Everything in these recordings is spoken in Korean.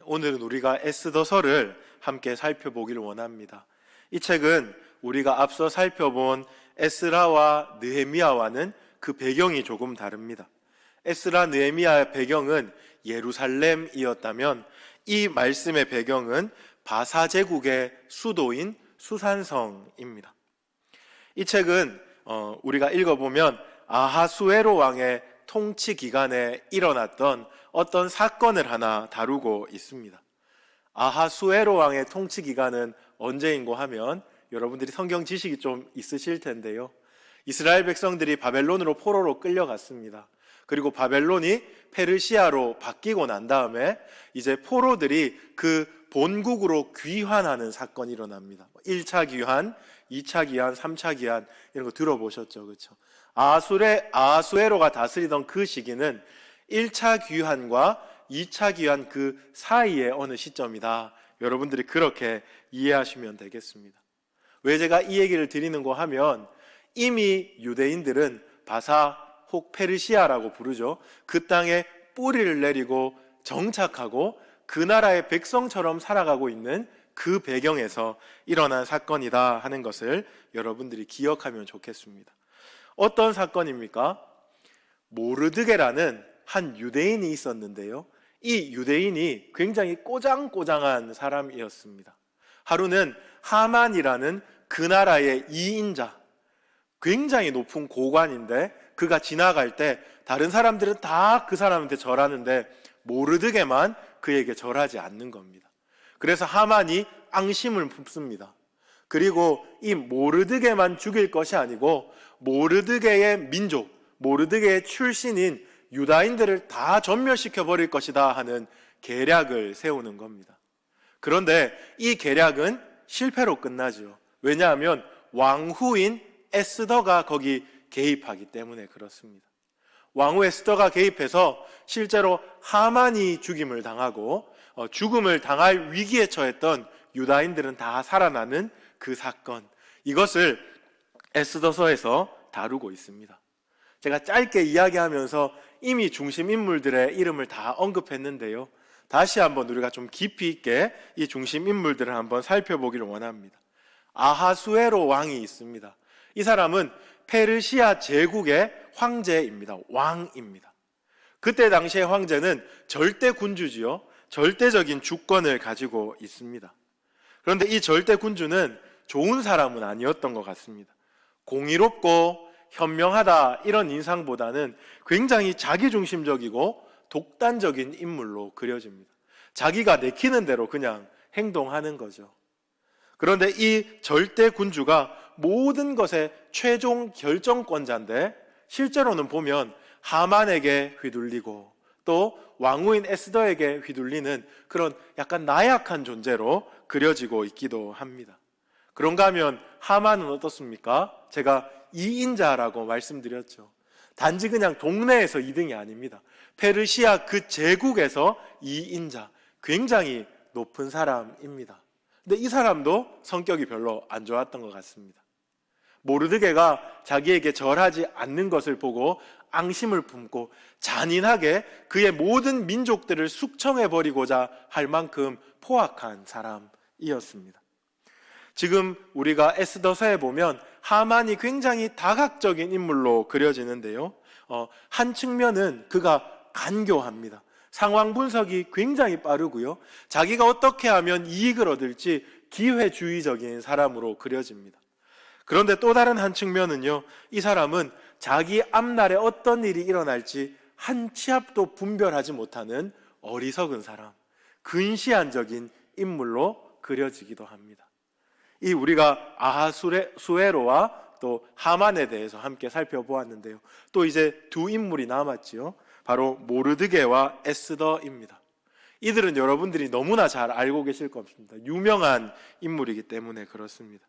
오늘은 우리가 에스더서를 함께 살펴보기를 원합니다. 이 책은 우리가 앞서 살펴본 에스라와 느헤미야와는 그 배경이 조금 다릅니다. 에스라 느헤미야의 배경은 예루살렘이었다면 이 말씀의 배경은 바사 제국의 수도인 수산성입니다. 이 책은 우리가 읽어보면 아하수에로 왕의 통치 기간에 일어났던 어떤 사건을 하나 다루고 있습니다. 아하수에로 왕의 통치 기간은 언제인고 하면 여러분들이 성경 지식이 좀 있으실 텐데요. 이스라엘 백성들이 바벨론으로 포로로 끌려갔습니다. 그리고 바벨론이 페르시아로 바뀌고 난 다음에 이제 포로들이 그 본국으로 귀환하는 사건이 일어납니다. 1차 귀환, 2차 귀환, 3차 귀환 이런 거 들어보셨죠? 그렇죠? 아하수에로가 다스리던 그 시기는 1차 귀환과 2차 귀환 그 사이의 어느 시점이다. 여러분들이 그렇게 이해하시면 되겠습니다. 왜 제가 이 얘기를 드리는고 하면 이미 유대인들은 바사 혹 페르시아라고 부르죠. 그 땅에 뿌리를 내리고 정착하고 그 나라의 백성처럼 살아가고 있는 그 배경에서 일어난 사건이다 하는 것을 여러분들이 기억하면 좋겠습니다. 어떤 사건입니까? 모르드게라는 한 유대인이 있었는데요. 이 유대인이 굉장히 꼬장꼬장한 사람이었습니다. 하루는 하만이라는 그 나라의 이인자, 굉장히 높은 고관인데 그가 지나갈 때 다른 사람들은 다 그 사람한테 절하는데 모르드게만 그에게 절하지 않는 겁니다. 그래서 하만이 앙심을 품습니다. 그리고 이 모르드게만 죽일 것이 아니고 모르드게의 민족, 모르드게의 출신인 유다인들을 다 전멸시켜 버릴 것이다 하는 계략을 세우는 겁니다. 그런데 이 계략은 실패로 끝나죠. 왜냐하면 왕후인 에스더가 거기 개입하기 때문에 그렇습니다. 왕후 에스더가 개입해서 실제로 하만이 죽임을 당하고 죽음을 당할 위기에 처했던 유다인들은 다 살아나는 그 사건, 이것을 에스더서에서 다루고 있습니다. 제가 짧게 이야기하면서 이미 중심 인물들의 이름을 다 언급했는데요. 다시 한번 우리가 좀 깊이 있게 이 중심 인물들을 한번 살펴보기를 원합니다. 아하수에로 왕이 있습니다. 이 사람은 페르시아 제국의 황제입니다. 왕입니다. 그때 당시의 황제는 절대 군주지요. 절대적인 주권을 가지고 있습니다. 그런데 이 절대 군주는 좋은 사람은 아니었던 것 같습니다. 공의롭고 현명하다 이런 인상보다는 굉장히 자기중심적이고 독단적인 인물로 그려집니다. 자기가 내키는 대로 그냥 행동하는 거죠. 그런데 이 절대 군주가 모든 것의 최종 결정권자인데 실제로는 보면 하만에게 휘둘리고 또 왕후인 에스더에게 휘둘리는 그런 약간 나약한 존재로 그려지고 있기도 합니다. 그런가 하면 하만은 어떻습니까? 제가 2인자라고 말씀드렸죠. 단지 그냥 동네에서 2등이 아닙니다. 페르시아 그 제국에서 2인자, 굉장히 높은 사람입니다. 근데 이 사람도 성격이 별로 안 좋았던 것 같습니다. 모르드게가 자기에게 절하지 않는 것을 보고 앙심을 품고 잔인하게 그의 모든 민족들을 숙청해버리고자 할 만큼 포악한 사람이었습니다. 지금 우리가 에스더서에 보면 하만이 굉장히 다각적인 인물로 그려지는데요. 한 측면은 그가 간교합니다. 상황 분석이 굉장히 빠르고요. 자기가 어떻게 하면 이익을 얻을지 기회주의적인 사람으로 그려집니다. 그런데 또 다른 한 측면은요, 이 사람은 자기 앞날에 어떤 일이 일어날지 한 치 앞도 분별하지 못하는 어리석은 사람, 근시안적인 인물로 그려지기도 합니다. 이 우리가 아하수에로와 또 하만에 대해서 함께 살펴보았는데요. 또 이제 두 인물이 남았지요. 바로 모르드게와 에스더입니다. 이들은 여러분들이 너무나 잘 알고 계실 겁니다. 유명한 인물이기 때문에 그렇습니다.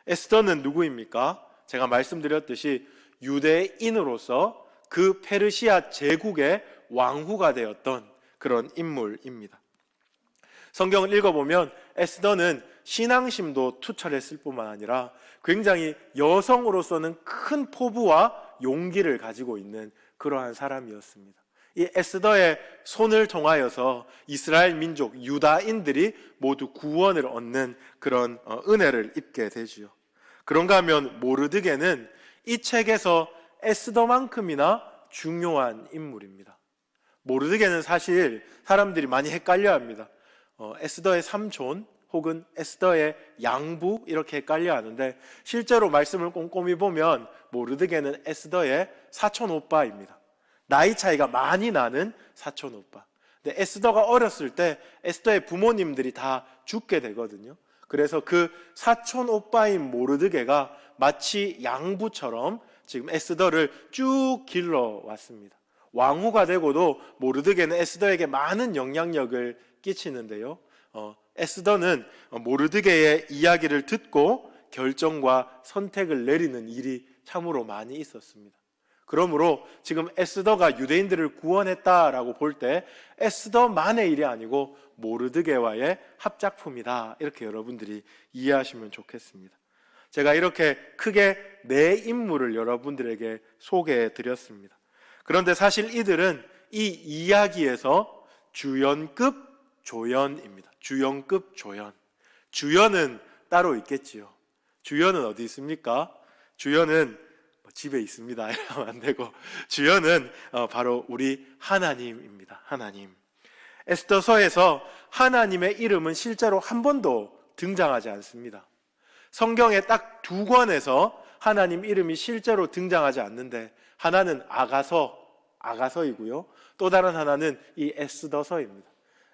에스더는 누구입니까? 제가 말씀드렸듯이 유대인으로서 그 페르시아 제국의 왕후가 되었던 그런 인물입니다. 성경을 읽어보면 에스더는 신앙심도 투철했을 뿐만 아니라 굉장히 여성으로서는 큰 포부와 용기를 가지고 있는 그러한 사람이었습니다. 이 에스더의 손을 통하여서 이스라엘 민족 유다인들이 모두 구원을 얻는 그런 은혜를 입게 되지요. 그런가 하면 모르드게는 이 책에서 에스더만큼이나 중요한 인물입니다. 모르드게는 사실 사람들이 많이 헷갈려 합니다. 에스더의 삼촌 혹은 에스더의 양부 이렇게 헷갈려 하는데, 실제로 말씀을 꼼꼼히 보면 모르드게는 에스더의 사촌 오빠입니다. 나이 차이가 많이 나는 사촌 오빠. 근데 에스더가 어렸을 때 에스더의 부모님들이 다 죽게 되거든요. 그래서 그 사촌 오빠인 모르드게가 마치 양부처럼 지금 에스더를 쭉 길러왔습니다. 왕후가 되고도 모르드게는 에스더에게 많은 영향력을 끼치는데요. 에스더는 모르드게의 이야기를 듣고 결정과 선택을 내리는 일이 참으로 많이 있었습니다. 그러므로 지금 에스더가 유대인들을 구원했다라고 볼 때 에스더만의 일이 아니고 모르드게와의 합작품이다, 이렇게 여러분들이 이해하시면 좋겠습니다. 제가 이렇게 크게 네 인물을 여러분들에게 소개해 드렸습니다. 그런데 사실 이들은 이 이야기에서 주연급 조연입니다. 주연급 조연. 주연은 따로 있겠지요. 주연은 어디 있습니까? 주연은 집에 있습니다. 이러면 안 되고, 주연은 바로 우리 하나님입니다. 하나님. 에스더서에서 하나님의 이름은 실제로 한 번도 등장하지 않습니다. 성경에 딱 두 권에서 하나님 이름이 실제로 등장하지 않는데, 하나는 아가서이고요. 또 다른 하나는 이 에스더서입니다.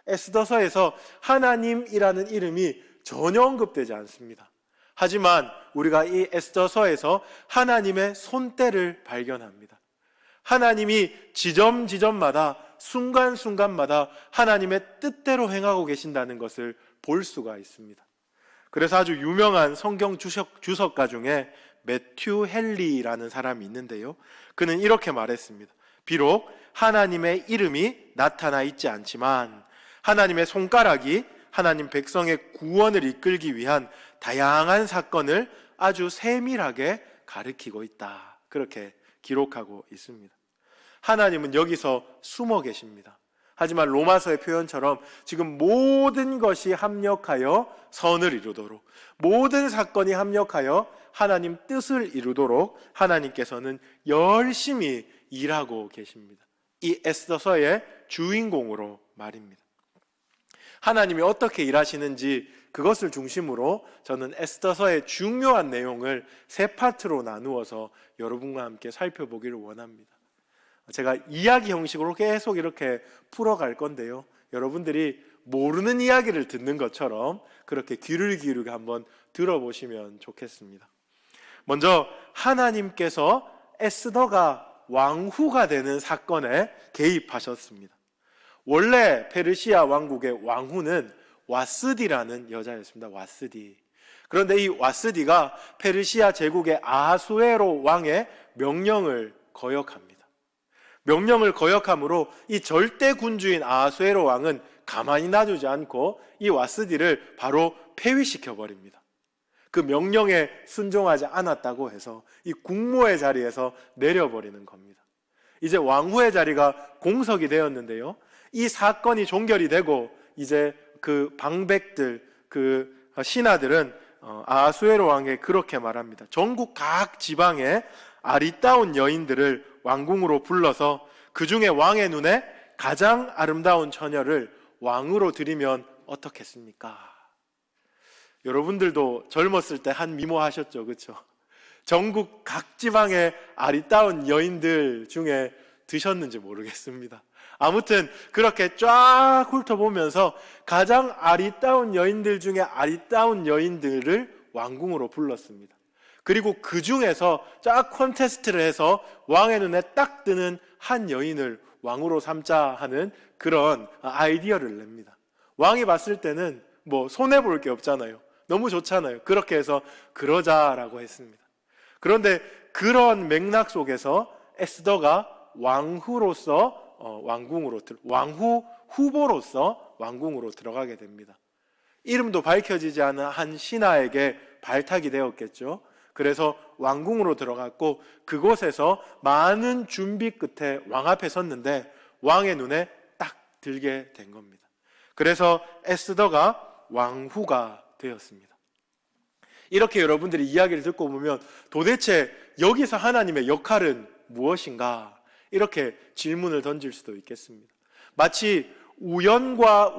에스더서에서 하나님이라는 이름이 전혀 언급되지 않습니다. 하지만 우리가 이 에스더서에서 하나님의 손때를 발견합니다. 하나님이 지점마다 순간순간마다 하나님의 뜻대로 행하고 계신다는 것을 볼 수가 있습니다. 그래서 아주 유명한 성경 주석가 중에 매튜 헨리라는 사람이 있는데요, 그는 이렇게 말했습니다. 비록 하나님의 이름이 나타나 있지 않지만 하나님의 손가락이 하나님 백성의 구원을 이끌기 위한 다양한 사건을 아주 세밀하게 가리키고 있다, 그렇게 기록하고 있습니다. 하나님은 여기서 숨어 계십니다. 하지만 로마서의 표현처럼 지금 모든 것이 합력하여 선을 이루도록, 모든 사건이 합력하여 하나님 뜻을 이루도록 하나님께서는 열심히 일하고 계십니다. 이 에스더서의 주인공으로 말입니다. 하나님이 어떻게 일하시는지 그것을 중심으로 저는 에스더서의 중요한 내용을 세 파트로 나누어서 여러분과 함께 살펴보기를 원합니다. 제가 이야기 형식으로 계속 이렇게 풀어갈 건데요, 여러분들이 모르는 이야기를 듣는 것처럼 그렇게 귀를 기울이게 한번 들어보시면 좋겠습니다. 먼저 하나님께서 에스더가 왕후가 되는 사건에 개입하셨습니다. 원래 페르시아 왕국의 왕후는 와스디라는 여자였습니다. 와스디. 그런데 이 와스디가 페르시아 제국의 아하수에로 왕의 명령을 거역합니다. 명령을 거역함으로 이 절대 군주인 아하수에로 왕은 가만히 놔두지 않고 이 와스디를 바로 폐위시켜 버립니다. 그 명령에 순종하지 않았다고 해서 이 국모의 자리에서 내려버리는 겁니다. 이제 왕후의 자리가 공석이 되었는데요, 이 사건이 종결이 되고 이제 그 방백들, 그 신하들은 아하수에로 왕에게 그렇게 말합니다. 전국 각 지방의 아리따운 여인들을 왕궁으로 불러서 그 중에 왕의 눈에 가장 아름다운 처녀를 왕으로 드리면 어떻겠습니까? 여러분들도 젊었을 때 한 미모 하셨죠, 그렇죠? 전국 각 지방의 아리따운 여인들 중에 드셨는지 모르겠습니다. 아무튼 그렇게 쫙 훑어보면서 가장 아리따운 여인들 중에 아리따운 여인들을 왕궁으로 불렀습니다. 그리고 그 중에서 쫙 콘테스트를 해서 왕의 눈에 딱 뜨는 한 여인을 왕으로 삼자 하는 그런 아이디어를 냅니다. 왕이 봤을 때는 뭐 손해볼 게 없잖아요. 너무 좋잖아요. 그렇게 해서 그러자라고 했습니다. 그런데 그런 맥락 속에서 에스더가 왕후로서 왕후 후보로서 왕궁으로 들어가게 됩니다. 이름도 밝혀지지 않은 한 신하에게 발탁이 되었겠죠. 그래서 왕궁으로 들어갔고 그곳에서 많은 준비 끝에 왕 앞에 섰는데 왕의 눈에 딱 들게 된 겁니다. 그래서 에스더가 왕후가 되었습니다. 이렇게 여러분들이 이야기를 듣고 보면 도대체 여기서 하나님의 역할은 무엇인가? 이렇게 질문을 던질 수도 있겠습니다. 마치 우연과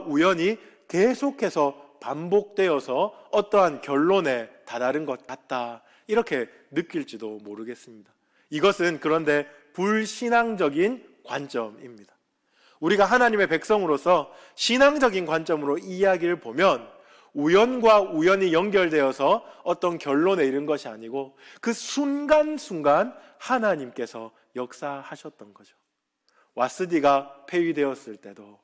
우연이 계속해서 반복되어서 어떠한 결론에 다다른 것 같다, 이렇게 느낄지도 모르겠습니다. 이것은 그런데 불신앙적인 관점입니다. 우리가 하나님의 백성으로서 신앙적인 관점으로 이 이야기를 보면 우연과 우연이 연결되어서 어떤 결론에 이른 것이 아니고 그 순간순간 하나님께서 역사하셨던 거죠. 와스디가 폐위되었을 때도,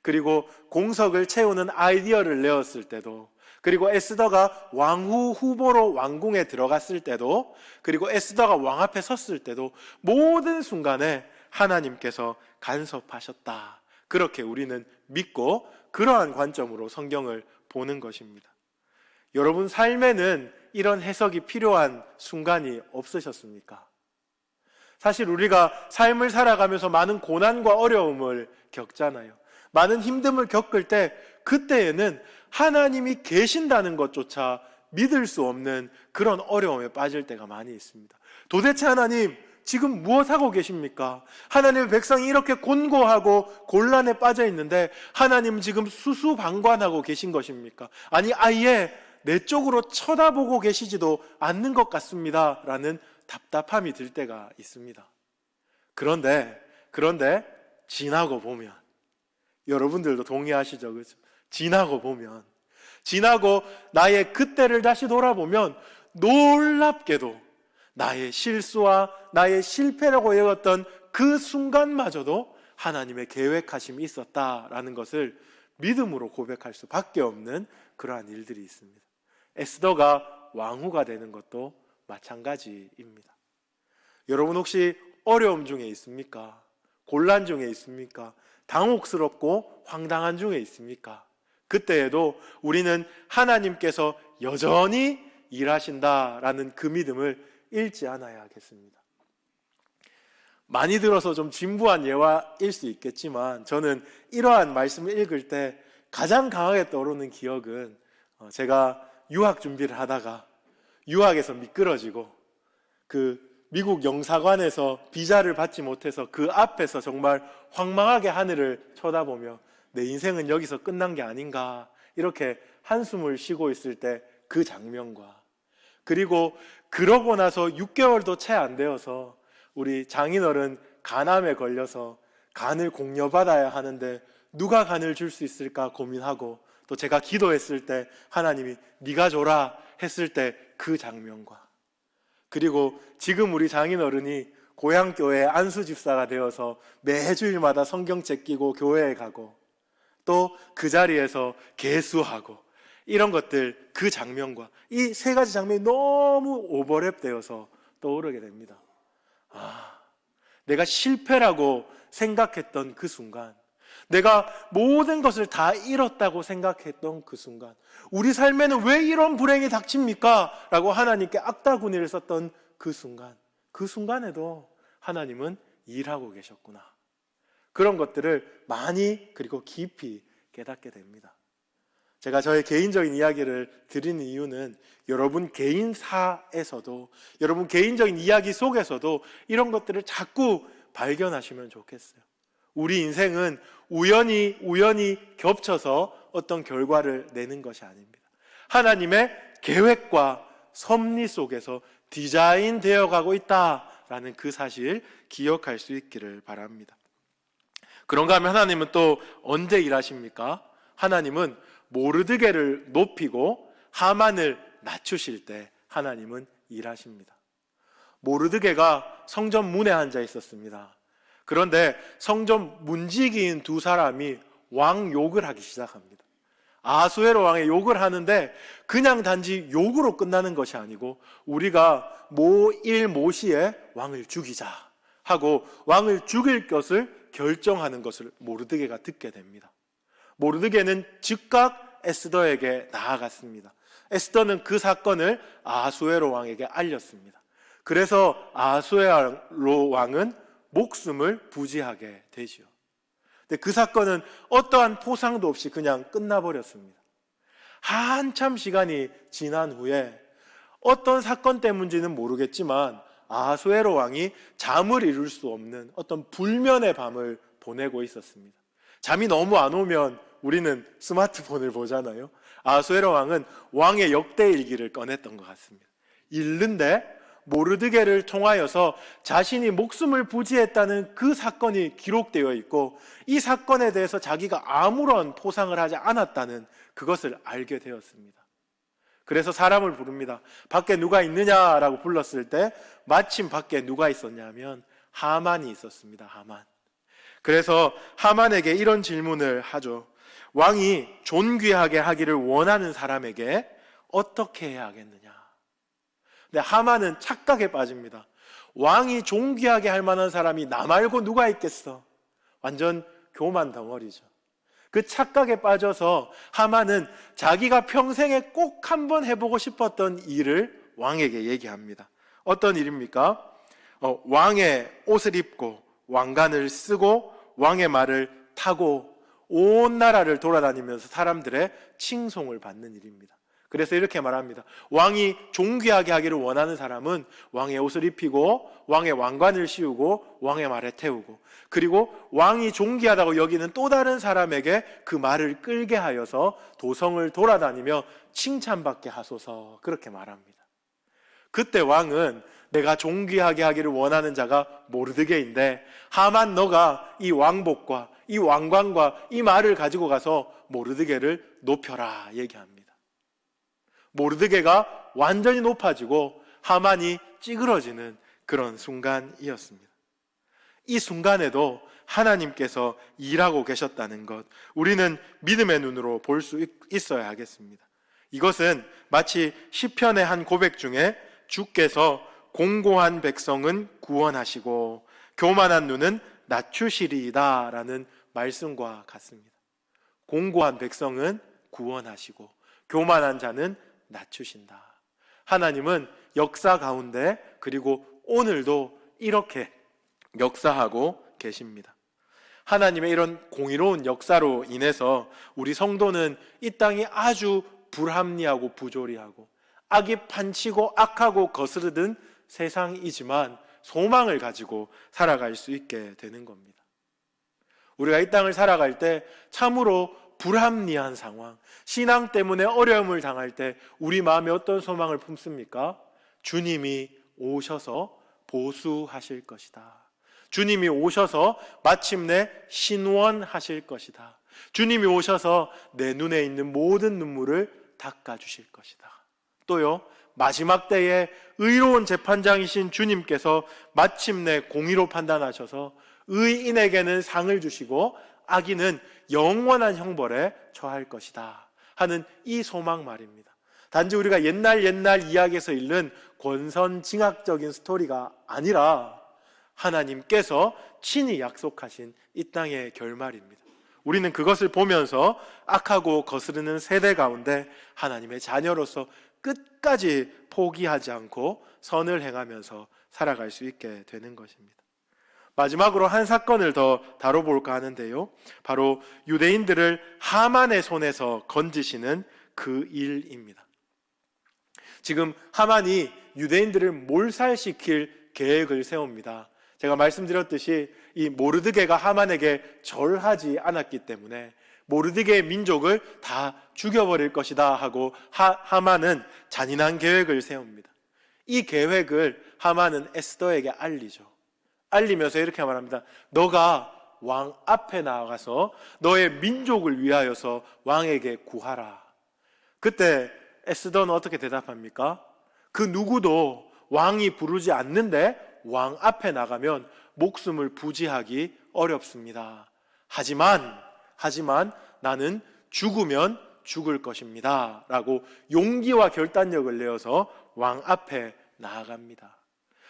그리고 공석을 채우는 아이디어를 내었을 때도, 그리고 에스더가 왕후 후보로 왕궁에 들어갔을 때도, 그리고 에스더가 왕 앞에 섰을 때도 모든 순간에 하나님께서 간섭하셨다. 그렇게 우리는 믿고 그러한 관점으로 성경을 보는 것입니다. 여러분 삶에는 이런 해석이 필요한 순간이 없으셨습니까? 사실 우리가 삶을 살아가면서 많은 고난과 어려움을 겪잖아요. 많은 힘듦을 겪을 때 그때에는 하나님이 계신다는 것조차 믿을 수 없는 그런 어려움에 빠질 때가 많이 있습니다. 도대체 하나님 지금 무엇하고 계십니까? 하나님의 백성이 이렇게 곤고하고 곤란에 빠져 있는데 하나님 지금 수수방관하고 계신 것입니까? 아니 아예 내 쪽으로 쳐다보고 계시지도 않는 것 같습니다 라는 답답함이 들 때가 있습니다. 그런데 지나고 보면, 여러분들도 동의하시죠? 그렇죠? 지나고 나의 그때를 다시 돌아보면 놀랍게도 나의 실수와 나의 실패라고 여겼던 그 순간마저도 하나님의 계획하심이 있었다라는 것을 믿음으로 고백할 수밖에 없는 그러한 일들이 있습니다. 에스더가 왕후가 되는 것도 마찬가지입니다. 여러분 혹시 어려움 중에 있습니까? 곤란 중에 있습니까? 당혹스럽고 황당한 중에 있습니까? 그때에도 우리는 하나님께서 여전히 일하신다라는 그 믿음을 잃지 않아야 하겠습니다. 많이 들어서 좀 진부한 예화일 수 있겠지만 저는 이러한 말씀을 읽을 때 가장 강하게 떠오르는 기억은 제가 유학 준비를 하다가 유학에서 미끄러지고 그 미국 영사관에서 비자를 받지 못해서 그 앞에서 정말 황망하게 하늘을 쳐다보며 내 인생은 여기서 끝난 게 아닌가 이렇게 한숨을 쉬고 있을 때 그 장면과, 그리고 그러고 나서 6개월도 채 안 되어서 우리 장인어른 간암에 걸려서 간을 공여받아야 하는데 누가 간을 줄 수 있을까 고민하고, 또 제가 기도했을 때 하나님이 네가 줘라 했을 때 그 장면과, 그리고 지금 우리 장인어른이 고향교회 안수집사가 되어서 매주일마다 성경책 끼고 교회에 가고 또 그 자리에서 개수하고 이런 것들, 그 장면과 이 세 가지 장면이 너무 오버랩되어서 떠오르게 됩니다. 내가 실패라고 생각했던 그 순간, 내가 모든 것을 다 잃었다고 생각했던 그 순간, 우리 삶에는 왜 이런 불행이 닥칩니까? 라고 하나님께 악다구니를 썼던 그 순간, 그 순간에도 하나님은 일하고 계셨구나. 그런 것들을 많이 그리고 깊이 깨닫게 됩니다. 제가 저의 개인적인 이야기를 드리는 이유는 여러분 개인사에서도, 여러분 개인적인 이야기 속에서도 이런 것들을 자꾸 발견하시면 좋겠어요. 우리 인생은 우연히 겹쳐서 어떤 결과를 내는 것이 아닙니다. 하나님의 계획과 섭리 속에서 디자인되어 가고 있다라는 그 사실 기억할 수 있기를 바랍니다. 그런가 하면 하나님은 또 언제 일하십니까? 하나님은 모르드게를 높이고 하만을 낮추실 때 하나님은 일하십니다. 모르드게가 성전 문에 앉아 있었습니다. 그런데 성전 문지기인 두 사람이 왕 욕을 하기 시작합니다. 아하수에로 왕의 욕을 하는데 그냥 단지 욕으로 끝나는 것이 아니고 우리가 모시에 왕을 죽이자 하고 왕을 죽일 것을 결정하는 것을 모르드게가 듣게 됩니다. 모르드게는 즉각 에스더에게 나아갔습니다. 에스더는 그 사건을 아하수에로 왕에게 알렸습니다. 그래서 아하수에로 왕은 목숨을 부지하게 되지요. 근데 그 사건은 어떠한 포상도 없이 그냥 끝나버렸습니다. 한참 시간이 지난 후에 어떤 사건 때문인지는 모르겠지만 아하수에로 왕이 잠을 이룰 수 없는 어떤 불면의 밤을 보내고 있었습니다. 잠이 너무 안 오면 우리는 스마트폰을 보잖아요. 아하수에로 왕은 왕의 역대일기를 꺼냈던 것 같습니다. 읽는데 모르드게를 통하여서 자신이 목숨을 부지했다는 그 사건이 기록되어 있고, 이 사건에 대해서 자기가 아무런 포상을 하지 않았다는 그것을 알게 되었습니다. 그래서 사람을 부릅니다. 밖에 누가 있느냐라고 불렀을 때 마침 밖에 누가 있었냐면 하만이 있었습니다. 하만. 그래서 하만에게 이런 질문을 하죠. 왕이 존귀하게 하기를 원하는 사람에게 어떻게 해야 하겠느냐? 근데 하만은 착각에 빠집니다. 왕이 존귀하게 할 만한 사람이 나 말고 누가 있겠어? 완전 교만 덩어리죠. 그 착각에 빠져서 하만은 자기가 평생에 꼭 한번 해보고 싶었던 일을 왕에게 얘기합니다. 어떤 일입니까? 왕의 옷을 입고 왕관을 쓰고 왕의 말을 타고 온 나라를 돌아다니면서 사람들의 칭송을 받는 일입니다. 그래서 이렇게 말합니다. 왕이 존귀하게 하기를 원하는 사람은 왕의 옷을 입히고 왕의 왕관을 씌우고 왕의 말에 태우고, 그리고 왕이 존귀하다고 여기는 또 다른 사람에게 그 말을 끌게 하여서 도성을 돌아다니며 칭찬받게 하소서, 그렇게 말합니다. 그때 왕은 내가 존귀하게 하기를 원하는 자가 모르드게인데, 하만 너가 이 왕복과 이 왕관과 이 말을 가지고 가서 모르드게를 높여라 얘기합니다. 모르드게가 완전히 높아지고 하만이 찌그러지는 그런 순간이었습니다. 이 순간에도 하나님께서 일하고 계셨다는 것, 우리는 믿음의 눈으로 볼 수 있어야 하겠습니다. 이것은 마치 시편의 한 고백 중에 주께서 공고한 백성은 구원하시고 교만한 눈은 낮추시리이다 라는 말씀과 같습니다. 공고한 백성은 구원하시고 교만한 자는 낮추신다. 하나님은 역사 가운데 그리고 오늘도 이렇게 역사하고 계십니다. 하나님의 이런 공의로운 역사로 인해서 우리 성도는 이 땅이 아주 불합리하고 부조리하고 악이 판치고 악하고 거스르든 세상이지만 소망을 가지고 살아갈 수 있게 되는 겁니다. 우리가 이 땅을 살아갈 때 참으로 불합리한 상황, 신앙 때문에 어려움을 당할 때 우리 마음에 어떤 소망을 품습니까? 주님이 오셔서 보수하실 것이다. 주님이 오셔서 마침내 신원하실 것이다. 주님이 오셔서 내 눈에 있는 모든 눈물을 닦아주실 것이다. 또요, 마지막 때에 의로운 재판장이신 주님께서 마침내 공의로 판단하셔서 의인에게는 상을 주시고 악인은 영원한 형벌에 처할 것이다 하는 이 소망 말입니다. 단지 우리가 옛날 이야기에서 읽는 권선징악적인 스토리가 아니라 하나님께서 친히 약속하신 이 땅의 결말입니다. 우리는 그것을 보면서 악하고 거스르는 세대 가운데 하나님의 자녀로서 끝까지 포기하지 않고 선을 행하면서 살아갈 수 있게 되는 것입니다. 마지막으로 한 사건을 더 다뤄볼까 하는데요, 바로 유대인들을 하만의 손에서 건지시는 그 일입니다. 지금 하만이 유대인들을 몰살시킬 계획을 세웁니다. 제가 말씀드렸듯이 이 모르드게가 하만에게 절하지 않았기 때문에 모르드게의 민족을 다 죽여버릴 것이다 하고 하만은 잔인한 계획을 세웁니다. 이 계획을 하만은 에스더에게 알리죠. 알리면서 이렇게 말합니다. 너가 왕 앞에 나아가서 너의 민족을 위하여서 왕에게 구하라. 그때 에스더는 어떻게 대답합니까? 그 누구도 왕이 부르지 않는데 왕 앞에 나가면 목숨을 부지하기 어렵습니다. 하지만 나는 죽으면 죽을 것입니다 라고 용기와 결단력을 내어서 왕 앞에 나아갑니다.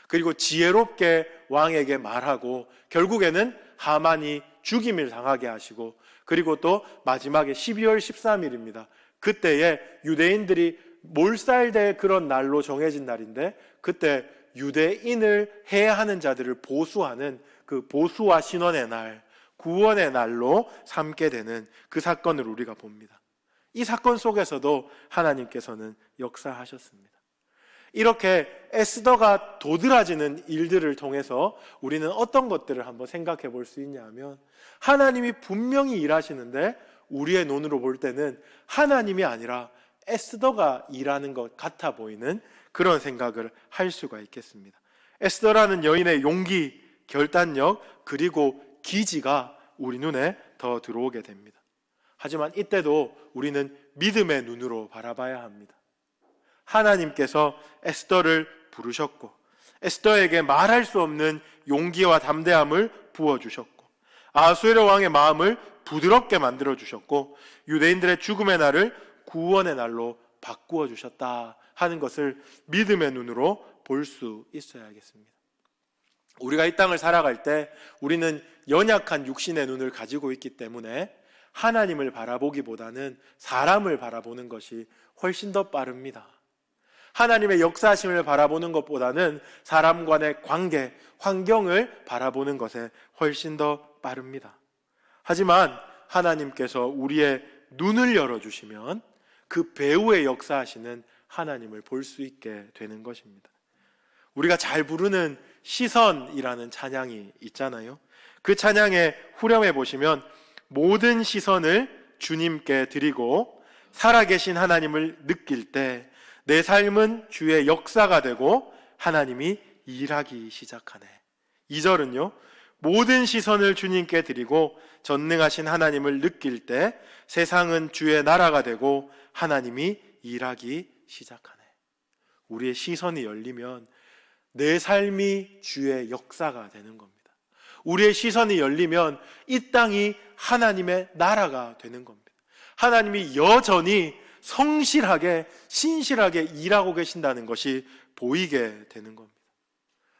그리고 지혜롭게 왕에게 말하고 결국에는 하만이 죽임을 당하게 하시고, 그리고 또 마지막에 12월 13일입니다. 그때에 유대인들이 몰살될 그런 날로 정해진 날인데, 그때 유대인을 해하는 자들을 보수하는 그 보수와 신원의 날, 구원의 날로 삼게 되는 그 사건을 우리가 봅니다. 이 사건 속에서도 하나님께서는 역사하셨습니다. 이렇게 에스더가 도드라지는 일들을 통해서 우리는 어떤 것들을 한번 생각해 볼 수 있냐 하면, 하나님이 분명히 일하시는데 우리의 눈으로 볼 때는 하나님이 아니라 에스더가 일하는 것 같아 보이는 그런 생각을 할 수가 있겠습니다. 에스더라는 여인의 용기, 결단력, 그리고 기지가 우리 눈에 더 들어오게 됩니다. 하지만 이때도 우리는 믿음의 눈으로 바라봐야 합니다. 하나님께서 에스더를 부르셨고, 에스더에게 말할 수 없는 용기와 담대함을 부어주셨고, 아하수에로 왕의 마음을 부드럽게 만들어주셨고, 유대인들의 죽음의 날을 구원의 날로 바꾸어 주셨다 하는 것을 믿음의 눈으로 볼 수 있어야겠습니다. 우리가 이 땅을 살아갈 때 우리는 연약한 육신의 눈을 가지고 있기 때문에 하나님을 바라보기보다는 사람을 바라보는 것이 훨씬 더 빠릅니다. 하나님의 역사하심을 바라보는 것보다는 사람 간의 관계, 환경을 바라보는 것에 훨씬 더 빠릅니다. 하지만 하나님께서 우리의 눈을 열어주시면 그 배후의 역사하시는 하나님을 볼 수 있게 되는 것입니다. 우리가 잘 부르는 시선이라는 찬양이 있잖아요. 그 찬양의 후렴에 보시면 모든 시선을 주님께 드리고 살아계신 하나님을 느낄 때 내 삶은 주의 역사가 되고 하나님이 일하기 시작하네. 2절은요, 모든 시선을 주님께 드리고 전능하신 하나님을 느낄 때 세상은 주의 나라가 되고 하나님이 일하기 시작하네. 우리의 시선이 열리면 내 삶이 주의 역사가 되는 겁니다. 우리의 시선이 열리면 이 땅이 하나님의 나라가 되는 겁니다. 하나님이 여전히 성실하게 신실하게 일하고 계신다는 것이 보이게 되는 겁니다.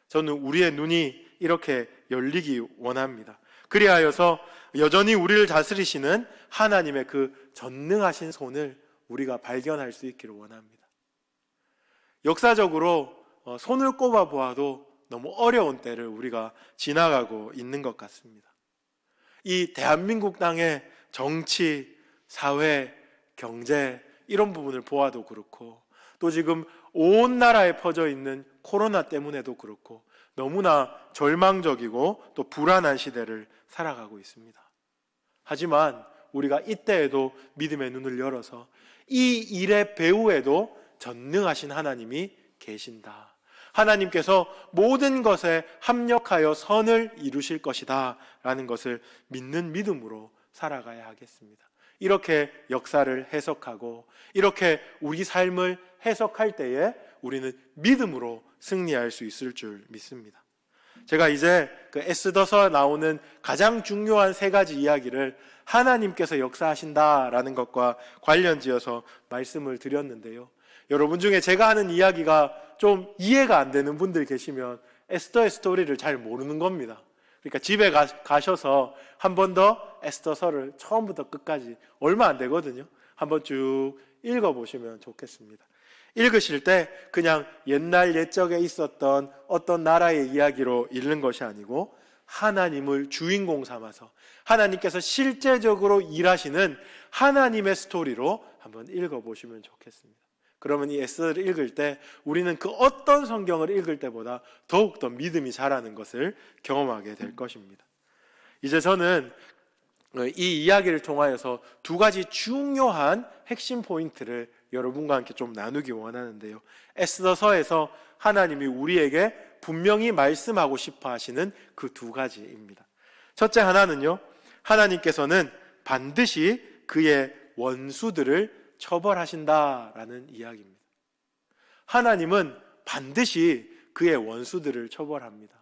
저는 우리의 눈이 이렇게 열리기 원합니다. 그리하여서 여전히 우리를 다스리시는 하나님의 그 전능하신 손을 우리가 발견할 수 있기를 원합니다. 역사적으로 손을 꼽아 보아도 너무 어려운 때를 우리가 지나가고 있는 것 같습니다. 이 대한민국 땅의 정치, 사회, 경제 이런 부분을 보아도 그렇고, 또 지금 온 나라에 퍼져 있는 코로나 때문에도 그렇고 너무나 절망적이고 또 불안한 시대를 살아가고 있습니다. 하지만 우리가 이때에도 믿음의 눈을 열어서 이 일의 배후에도 전능하신 하나님이 계신다. 하나님께서 모든 것에 합력하여 선을 이루실 것이다 라는 것을 믿는 믿음으로 살아가야 하겠습니다. 이렇게 역사를 해석하고 이렇게 우리 삶을 해석할 때에 우리는 믿음으로 승리할 수 있을 줄 믿습니다. 제가 이제 그 에스더서 나오는 가장 중요한 세 가지 이야기를 하나님께서 역사하신다라는 것과 관련지어서 말씀을 드렸는데요. 여러분 중에 제가 하는 이야기가 좀 이해가 안 되는 분들 계시면 에스더의 스토리를 잘 모르는 겁니다. 그러니까 집에 가셔서 한 번 더 에스더서를 처음부터 끝까지 얼마 안 되거든요. 한번 쭉 읽어보시면 좋겠습니다. 읽으실 때 그냥 옛날 옛적에 있었던 어떤 나라의 이야기로 읽는 것이 아니고 하나님을 주인공 삼아서 하나님께서 실제적으로 일하시는 하나님의 스토리로 한번 읽어보시면 좋겠습니다. 그러면 이 에스더를 읽을 때 우리는 그 어떤 성경을 읽을 때보다 더욱더 믿음이 자라는 것을 경험하게 될 것입니다. 이제 저는 이 이야기를 통하여서 두 가지 중요한 핵심 포인트를 여러분과 함께 좀 나누기 원하는데요. 에스더서에서 하나님이 우리에게 분명히 말씀하고 싶어 하시는 그 두 가지입니다. 첫째 하나는요, 하나님께서는 반드시 그의 원수들을 처벌하신다라는 이야기입니다. 하나님은 반드시 그의 원수들을 처벌합니다.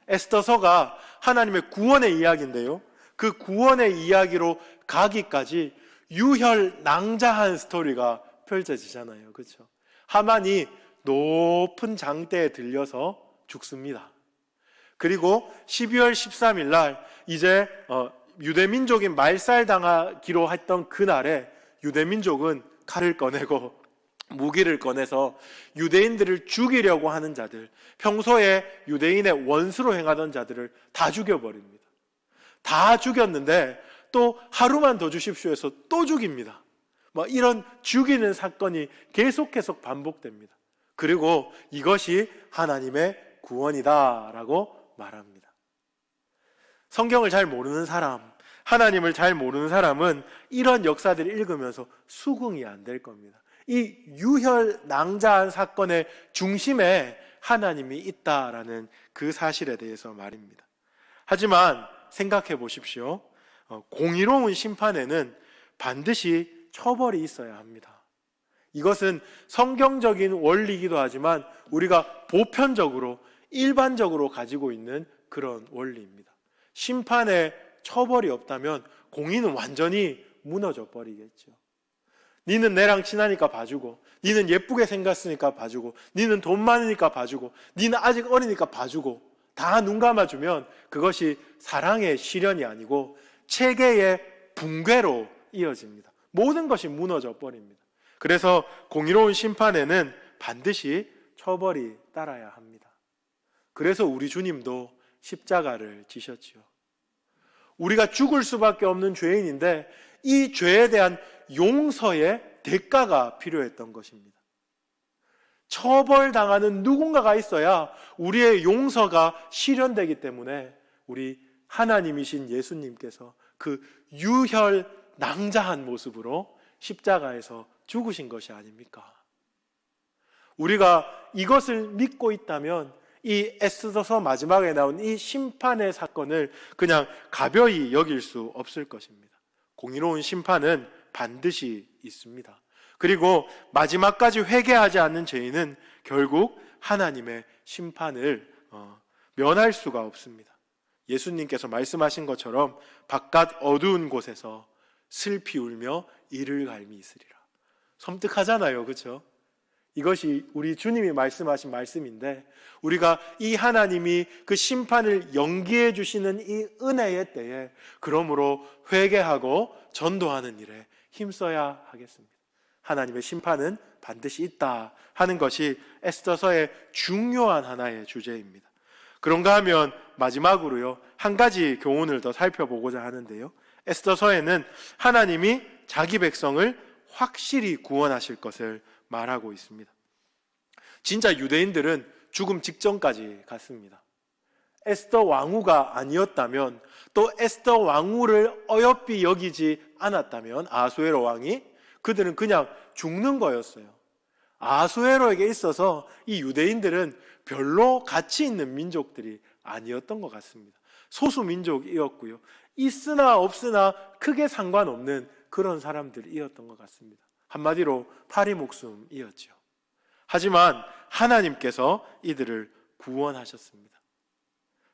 에스더서가 하나님의 구원의 이야기인데요, 그 구원의 이야기로 가기까지 유혈낭자한 스토리가 펼쳐지잖아요. 그렇죠? 하만이 높은 장대에 들려서 죽습니다. 그리고 12월 13일 날 이제 유대민족이 말살당하기로 했던 그날에 유대민족은 칼을 꺼내고 무기를 꺼내서 유대인들을 죽이려고 하는 자들, 평소에 유대인의 원수로 행하던 자들을 다 죽여버립니다. 다 죽였는데 또 하루만 더 주십시오 해서 또 죽입니다. 이런 죽이는 사건이 계속 반복됩니다. 그리고 이것이 하나님의 구원이다라고 말합니다. 성경을 잘 모르는 사람, 하나님을 잘 모르는 사람은 이런 역사들을 읽으면서 수긍이 안 될 겁니다. 이 유혈낭자한 사건의 중심에 하나님이 있다라는 그 사실에 대해서 말입니다. 하지만 생각해 보십시오. 공의로운 심판에는 반드시 처벌이 있어야 합니다. 이것은 성경적인 원리이기도 하지만 우리가 보편적으로 일반적으로 가지고 있는 그런 원리입니다. 심판에 처벌이 없다면 공의는 완전히 무너져 버리겠죠. 니는 내랑 친하니까 봐주고, 니는 예쁘게 생겼으니까 봐주고, 니는 돈 많으니까 봐주고, 니는 아직 어리니까 봐주고, 다 눈 감아주면 그것이 사랑의 실현이 아니고 체계의 붕괴로 이어집니다. 모든 것이 무너져 버립니다. 그래서 공의로운 심판에는 반드시 처벌이 따라야 합니다. 그래서 우리 주님도 십자가를 지셨지요. 우리가 죽을 수밖에 없는 죄인인데 이 죄에 대한 용서의 대가가 필요했던 것입니다. 처벌당하는 누군가가 있어야 우리의 용서가 실현되기 때문에 우리 하나님이신 예수님께서 그 유혈낭자한 모습으로 십자가에서 죽으신 것이 아닙니까? 우리가 이것을 믿고 있다면 이 에스더서 마지막에 나온 이 심판의 사건을 그냥 가벼이 여길 수 없을 것입니다. 공의로운 심판은 반드시 있습니다. 그리고 마지막까지 회개하지 않는 죄인은 결국 하나님의 심판을 면할 수가 없습니다. 예수님께서 말씀하신 것처럼 바깥 어두운 곳에서 슬피 울며 이를 갈미 있으리라. 섬뜩하잖아요, 그렇죠? 이것이 우리 주님이 말씀하신 말씀인데 우리가 이 하나님이 그 심판을 연기해 주시는 이 은혜의 때에 그러므로 회개하고 전도하는 일에 힘써야 하겠습니다. 하나님의 심판은 반드시 있다 하는 것이 에스더서의 중요한 하나의 주제입니다. 그런가 하면 마지막으로요, 한 가지 교훈을 더 살펴보고자 하는데요, 에스더서에는 하나님이 자기 백성을 확실히 구원하실 것을 말하고 있습니다. 진짜 유대인들은 죽음 직전까지 갔습니다. 에스더 왕후가 아니었다면, 또 에스더 왕후를 어여삐 여기지 않았다면 아수에로 왕이, 그들은 그냥 죽는 거였어요. 아수에로에게 있어서 이 유대인들은 별로 가치 있는 민족들이 아니었던 것 같습니다. 소수 민족이었고요, 있으나 없으나 크게 상관없는 그런 사람들이었던 것 같습니다. 한마디로 파리 목숨이었죠. 하지만 하나님께서 이들을 구원하셨습니다.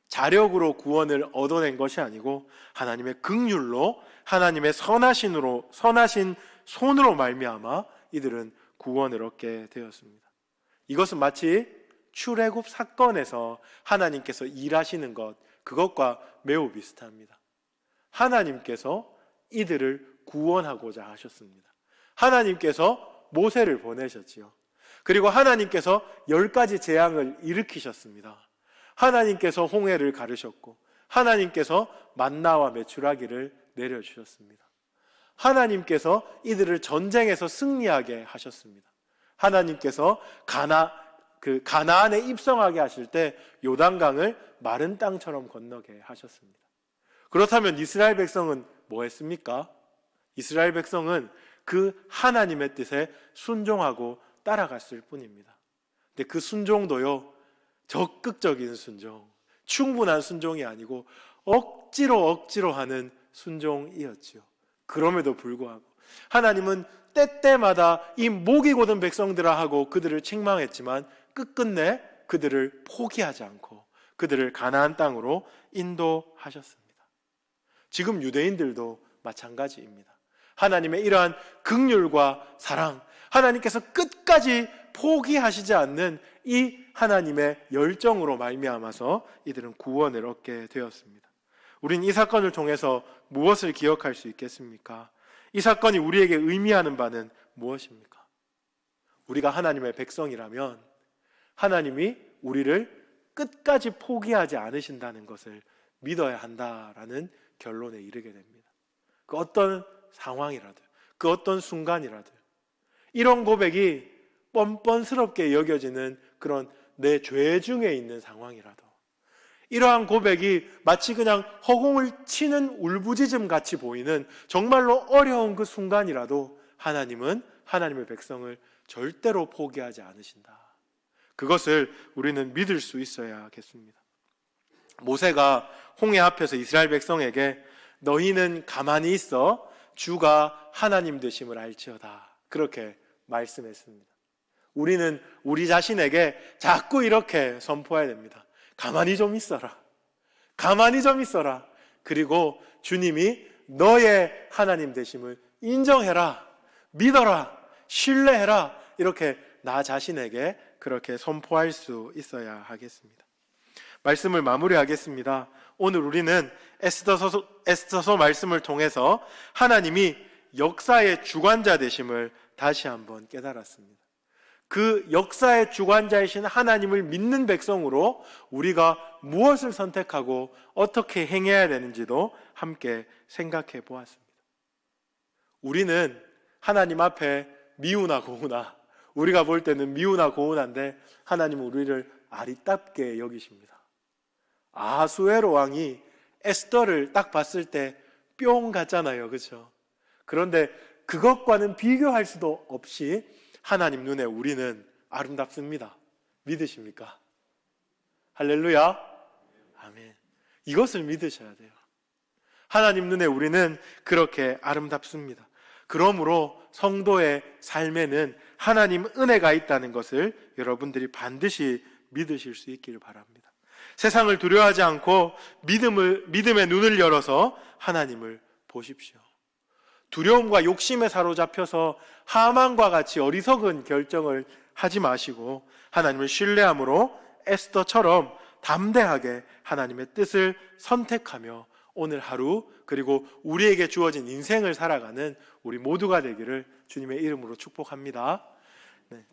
자력으로 구원을 얻어낸 것이 아니고 하나님의 긍휼로, 하나님의 선하신 손으로 말미암아 이들은 구원을 얻게 되었습니다. 이것은 마치 출애굽 사건에서 하나님께서 일하시는 것, 그것과 매우 비슷합니다. 하나님께서 이들을 구원하고자 하셨습니다. 하나님께서 모세를 보내셨지요. 그리고 하나님께서 10가지 재앙을 일으키셨습니다. 하나님께서 홍해를 가르셨고 하나님께서 만나와 메추라기를 내려주셨습니다. 하나님께서 이들을 전쟁에서 승리하게 하셨습니다. 하나님께서 가나안에 입성하게 하실 때 요단강을 마른 땅처럼 건너게 하셨습니다. 그렇다면 이스라엘 백성은 뭐 했습니까? 이스라엘 백성은 그 하나님의 뜻에 순종하고 따라갔을 뿐입니다. 근데 그 순종도요, 적극적인 순종, 충분한 순종이 아니고 억지로 하는 순종이었지요. 그럼에도 불구하고 하나님은 때때마다 이 목이 곧은 백성들아 하고 그들을 책망했지만 끝끝내 그들을 포기하지 않고 그들을 가나안 땅으로 인도하셨습니다. 지금 유대인들도 마찬가지입니다. 하나님의 이러한 긍휼과 사랑, 하나님께서 끝까지 포기하시지 않는 이 하나님의 열정으로 말미암아서 이들은 구원을 얻게 되었습니다. 우린 이 사건을 통해서 무엇을 기억할 수 있겠습니까? 이 사건이 우리에게 의미하는 바는 무엇입니까? 우리가 하나님의 백성이라면 하나님이 우리를 끝까지 포기하지 않으신다는 것을 믿어야 한다라는 결론에 이르게 됩니다. 그 어떤 상황이라도, 그 어떤 순간이라도 이런 고백이 뻔뻔스럽게 여겨지는 그런 내 죄 중에 있는 상황이라도, 이러한 고백이 마치 그냥 허공을 치는 울부짖음 같이 보이는 정말로 어려운 그 순간이라도 하나님은 하나님의 백성을 절대로 포기하지 않으신다. 그것을 우리는 믿을 수 있어야겠습니다. 모세가 홍해 앞에서 이스라엘 백성에게 너희는 가만히 있어 주가 하나님 되심을 알지어다, 그렇게 말씀했습니다. 우리는 우리 자신에게 자꾸 이렇게 선포해야 됩니다. 가만히 좀 있어라. 가만히 좀 있어라. 그리고 주님이 너의 하나님 되심을 인정해라. 믿어라. 신뢰해라. 이렇게 나 자신에게 그렇게 선포할 수 있어야 하겠습니다. 말씀을 마무리하겠습니다. 오늘 우리는 에스더서 말씀을 통해서 하나님이 역사의 주관자 되심을 다시 한번 깨달았습니다. 그 역사의 주관자이신 하나님을 믿는 백성으로 우리가 무엇을 선택하고 어떻게 행해야 되는지도 함께 생각해 보았습니다. 우리는 하나님 앞에 미우나 고우나, 우리가 볼 때는 미우나 고우나인데 하나님은 우리를 아리따게 여기십니다. 아하수에로 왕이 에스더를 딱 봤을 때 뿅 같잖아요, 그렇죠? 그런데 그것과는 비교할 수도 없이 하나님 눈에 우리는 아름답습니다. 믿으십니까? 할렐루야. 아멘. 이것을 믿으셔야 돼요. 하나님 눈에 우리는 그렇게 아름답습니다. 그러므로 성도의 삶에는 하나님 은혜가 있다는 것을 여러분들이 반드시 믿으실 수 있기를 바랍니다. 세상을 두려워하지 않고 믿음의 눈을 열어서 하나님을 보십시오. 두려움과 욕심에 사로잡혀서 하만과 같이 어리석은 결정을 하지 마시고 하나님을 신뢰함으로 에스더처럼 담대하게 하나님의 뜻을 선택하며 오늘 하루 그리고 우리에게 주어진 인생을 살아가는 우리 모두가 되기를 주님의 이름으로 축복합니다. 네.